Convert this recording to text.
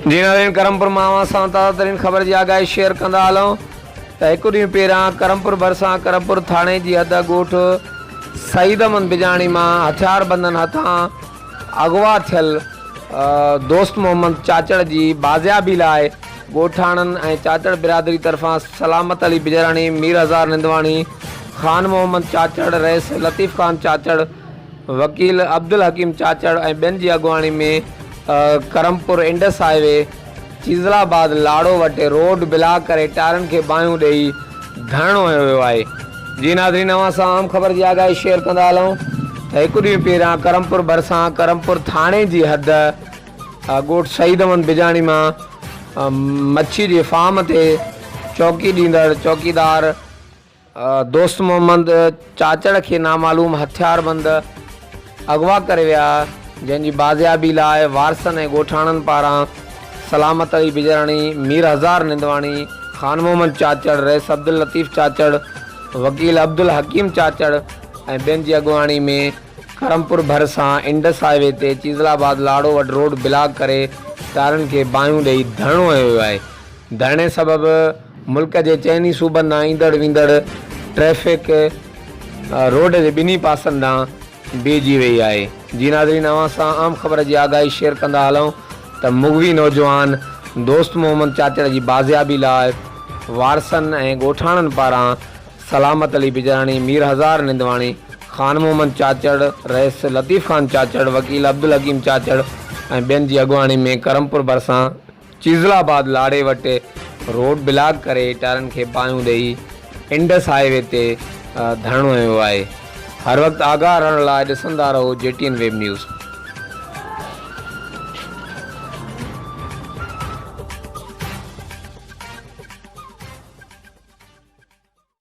जी नाज़रीन, करमपुर मावा सां ताज़ा तरीन ख़बर जी आगाही शेयर कंदा हलूं त हिकु ॾींहुं पहिरियां करमपुर भरिसां करमपुर थाणे जी हद ॻोठ सईद अहमद बिजाणी मां हथियार बंदनि हथां अगवा थियल दोस्त मोहम्मद चाचड़ जी बाज़ियाबी लाइ ॻोठाणनि ऐं चाचड़ बिरादरी तरफ़ां सलामत अली बिजराणी, मीर हज़ार निंदवाणी, ख़ान मोहम्मद चाचड़, रईस लतीफ़ ख़ान चाचड़, वकील अब्दुल हकीम चाचड़ ऐं ॿियनि जी अॻुवाणी में करमपुर इंडस हाईवे चीज़लाबाद लाड़ो वटे रोड ब्लॉक करे टायरनि खे बाहियूं ॾेई धरणो हयो वियो आहे। जी नाज़रीन, अवां सां आम ख़बर जी आगाही शेयर कंदा हलूं त हिकु ॾींहुं पहिरियां करमपुर भरिसां करमपुर थाणे जी हद ॻोठ शहीद अहमद बिजाणी मां मच्छी जे फार्म ते चौकी ॾींदड़ चौकीदार दोस्त मोहम्मद चाचड़ खे नामालूम हथियारबंद अगवा करे विया, जंहिंजी बाज़ियाबी लाइ वारसनि ऐं ॻोठाणनि पारां सलामत अली बिजराणी, मीर हज़ार निंदवाणी, ख़ान मोहम्मद चाचड़, रईस अब्दुल लतीफ़ चाचड़, वकील अब्दुल हकीम चाचड़ ऐं ॿियनि जी अॻुवाणी में करमपुर भरिसां इंडस हाईवे ते चीज़लाबाद लाड़ो वटि रोड ब्लॉक करे टायरनि खे बाहियूं ॾेई धरणो हयो वियो आहे। धरणे सबबि मुल्क जे चइनी सूबनि ॾांहुं ईंदड़ वेंदड़ ट्रैफ़िक रोड जे ॿिन्ही पासनि ॾांहुं बीहजी वई आहे। जी नाज़रीन, अवां सां आम ख़बर जी आगाही शेयर कंदा हलूं त मुग़वी नौजवान दोस्त मोहम्मद चाचड़ जी बाज़ियाबी लाइ वारसनि ऐं ॻोठाणनि पारां सलामत अली बिजराणी, मीर हज़ार निंदवाणी, ख़ान मोहम्मद चाचड़, रईस लतीफ़ ख़ान चाचड़, वकील अब्दुल हकीम चाचड़ ऐं ॿियनि जी अॻुवाणी में करमपुर भरिसां चीज़लाबाद लाड़े वटि रोड ब्लॉक करे टायरनि खे बाहियूं ॾेई इंडस हाईवे ते धरणो हयो आहे। हर वक़्तु आगाह रहण लाइ ॾिसंदा रहो JTN वेब न्यूज़।